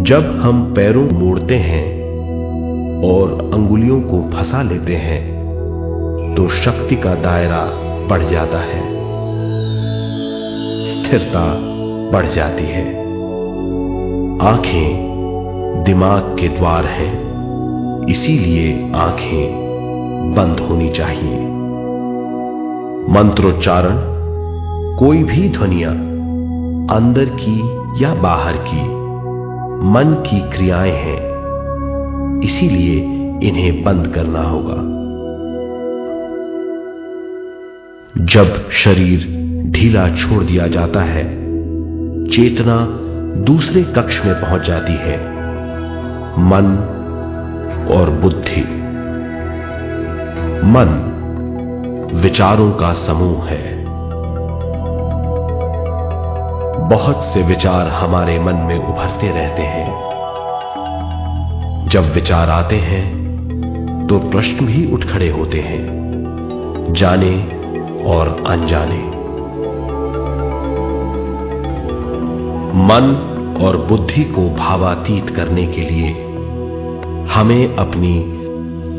जब हम पैरों को मोड़ते हैं और अंगुलियों को फंसा लेते हैं तो शक्ति का दायरा बढ़ जाता है, स्थिरता बढ़ जाती है। आंखें दिमाग के द्वार हैं, इसीलिए आंखें बंद होनी चाहिए। मंत्रोच्चारण कोई भी ध्वनियां अंदर की या बाहर की मन की क्रियाएं हैं, इसीलिए इन्हें बंद करना होगा। जब शरीर ढीला छोड़ दिया जाता है, चेतना दूसरे कक्ष में पहुंच जाती है। मन और बुद्धि। मन विचारों का समूह है। बहुत से विचार हमारे मन में उभरते रहते हैं। जब विचार आते हैं तो प्रश्न भी उठ खड़े होते हैं, जाने और अनजाने। मन और बुद्धि को भावातीत करने के लिए हमें अपनी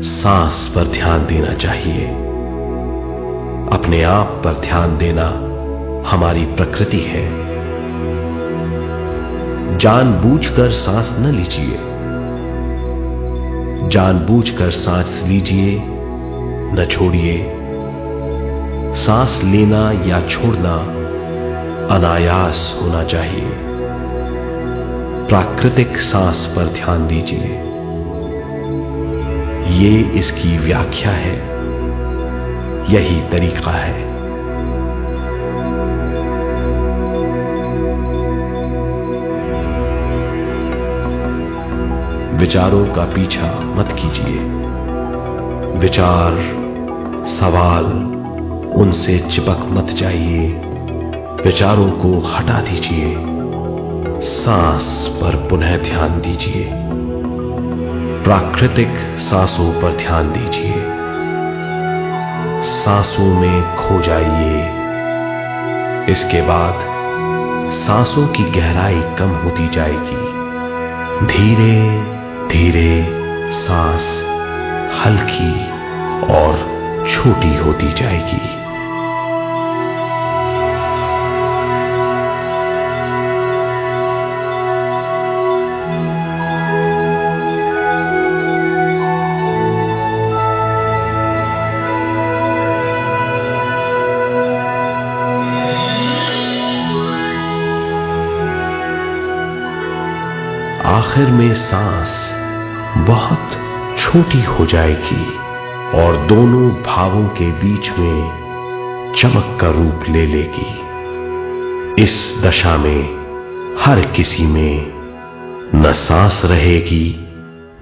सांस पर ध्यान देना चाहिए। अपने आप पर ध्यान देना हमारी प्रकृति है। जानबूझकर सांस न लीजिए। जानबूझकर सांस लीजिए, न छोड़िए। सांस लेना या छोड़ना अनायास होना चाहिए। प्राकृतिक सांस पर ध्यान दीजिए। ये इसकी व्याख्या है, यही तरीका है। विचारों का पीछा मत कीजिए। विचार, सवाल, उनसे चिपक मत जाइए। विचारों को हटा दीजिए। सांस पर पुनः ध्यान दीजिए। प्राकृतिक सांसों पर ध्यान दीजिए। सांसों में खो जाइए। इसके बाद सांसों की गहराई कम होती जाएगी। धीरे धीरे सांस हल्की और छोटी होती जाएगी। आखिर में सांस बहुत छोटी हो जाएगी और दोनों भावों के बीच में चमक का रूप ले लेगी। इस दशा में हर किसी में न सांस रहेगी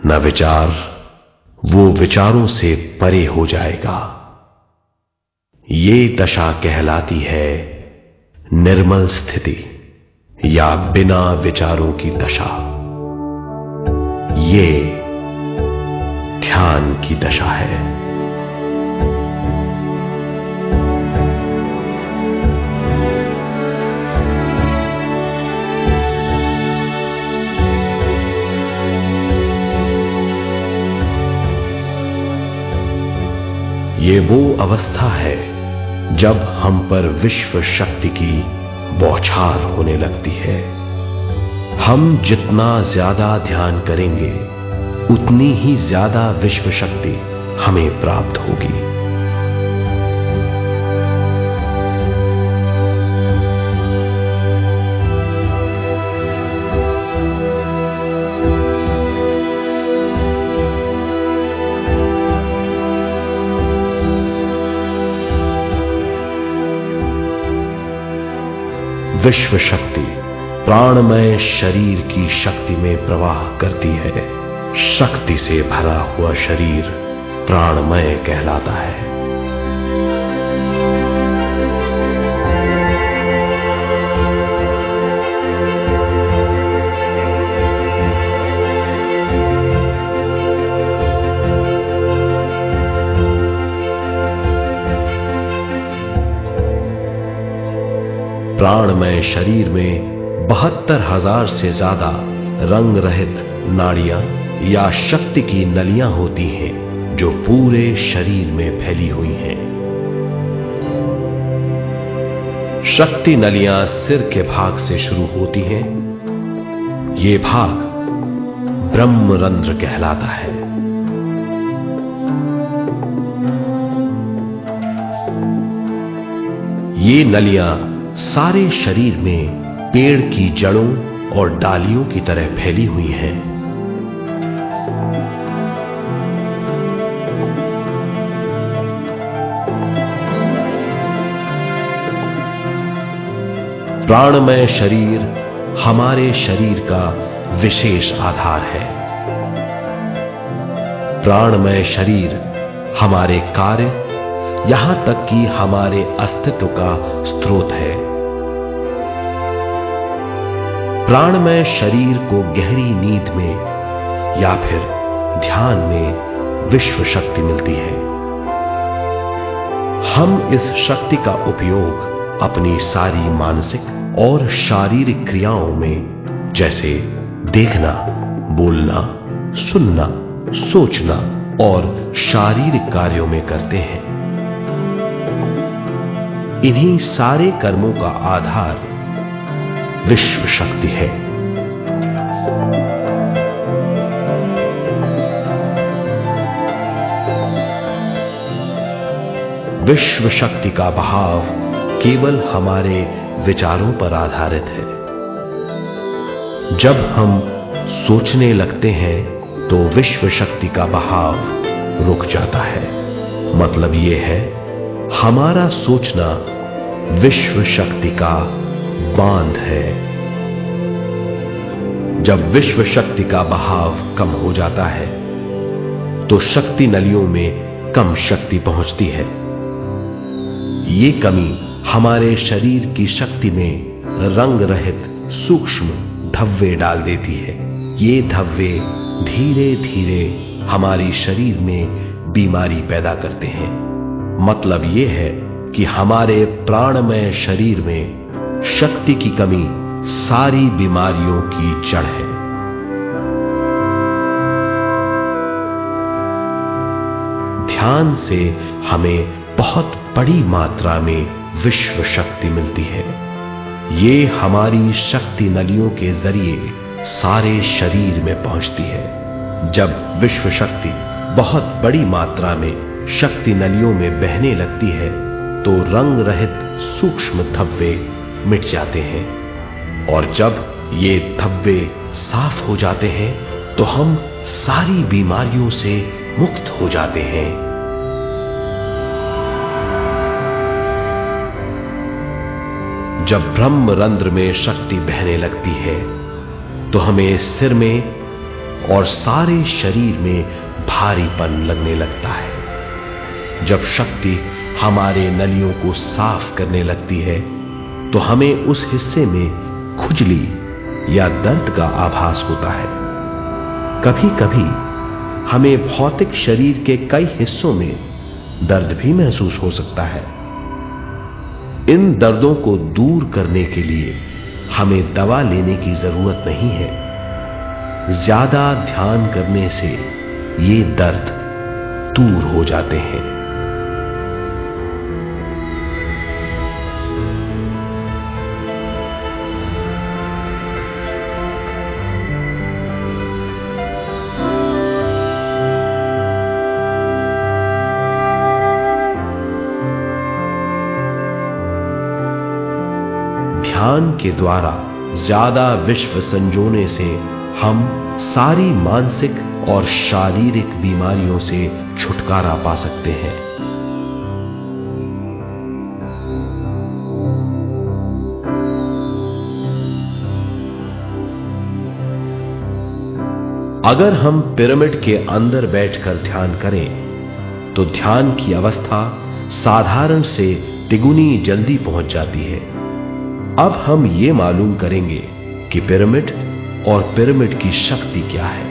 न विचार। वो विचारों से परे हो जाएगा। ये दशा कहलाती है निर्मल स्थिति या बिना विचारों की दशा। ये ध्यान की दशा है। ये वो अवस्था है जब हम पर विश्व शक्ति की बौछार होने लगती है। हम जितना ज्यादा ध्यान करेंगे उतनी ही ज्यादा विश्व शक्ति हमें प्राप्त होगी। विश्व शक्ति प्राणमय शरीर की शक्ति में प्रवाह करती है। शक्ति से भरा हुआ शरीर प्राणमय कहलाता है। प्राणमय शरीर में 72,000 से ज्यादा रंग रहित नाड़ियां या शक्ति की नलियां होती हैं जो पूरे शरीर में फैली हुई हैं। शक्ति नलियां सिर के भाग से शुरू होती हैं। ये भाग ब्रह्मरंध्र कहलाता है। ये नलियां सारे शरीर में पेड़ की जड़ों और डालियों की तरह फैली हुई हैं। प्राणमय शरीर हमारे शरीर का विशेष आधार है। प्राणमय शरीर हमारे कार्य, यहां तक कि हमारे अस्तित्व का स्रोत है। प्राणमय शरीर को गहरी नींद में या फिर ध्यान में विश्व शक्ति मिलती है। हम इस शक्ति का उपयोग अपनी सारी मानसिक और शारीरिक क्रियाओं में, जैसे देखना, बोलना, सुनना, सोचना और शारीरिक कार्यों में करते हैं। इन्हीं सारे कर्मों का आधार विश्व शक्ति है। विश्व शक्ति का बहाव केवल हमारे विचारों पर आधारित है। जब हम सोचने लगते हैं तो विश्व शक्ति का बहाव रुक जाता है। मतलब यह है, हमारा सोचना विश्व शक्ति का बांध है। जब विश्व शक्ति का बहाव कम हो जाता है तो शक्ति नलियों में कम शक्ति पहुंचती है। ये कमी हमारे शरीर की शक्ति में रंग रहित सूक्ष्म धब्बे डाल देती है। ये धब्बे धीरे धीरे हमारी शरीर में बीमारी पैदा करते हैं। मतलब यह है कि हमारे प्राणमय शरीर में शक्ति की कमी सारी बीमारियों की जड़ है। ध्यान से हमें बहुत बड़ी मात्रा में विश्व शक्ति मिलती है। ये हमारी शक्ति नलियों के जरिए सारे शरीर में पहुंचती है। जब विश्व शक्ति बहुत बड़ी मात्रा में शक्ति नलियों में बहने लगती है तो रंग रहित सूक्ष्म धब्बे मिट जाते हैं, और जब ये धब्बे साफ हो जाते हैं तो हम सारी बीमारियों से मुक्त हो जाते हैं। जब ब्रह्मरंध्र में शक्ति बहने लगती है तो हमें सिर में और सारे शरीर में भारीपन लगने लगता है। जब शक्ति हमारे नलियों को साफ करने लगती है तो हमें उस हिस्से में खुजली या दर्द का आभास होता है। कभी कभी हमें भौतिक शरीर के कई हिस्सों में दर्द भी महसूस हो सकता है। इन दर्दों को दूर करने के लिए हमें दवा लेने की जरूरत नहीं है। ज्यादा ध्यान करने से ये दर्द दूर हो जाते हैं। ध्यान के द्वारा ज्यादा विश्व संजोने से हम सारी मानसिक और शारीरिक बीमारियों से छुटकारा पा सकते हैं। अगर हम पिरामिड के अंदर बैठकर ध्यान करें तो ध्यान की अवस्था साधारण से तिगुनी जल्दी पहुंच जाती है। अब हम ये मालूम करेंगे कि पिरामिड और पिरामिड की शक्ति क्या है।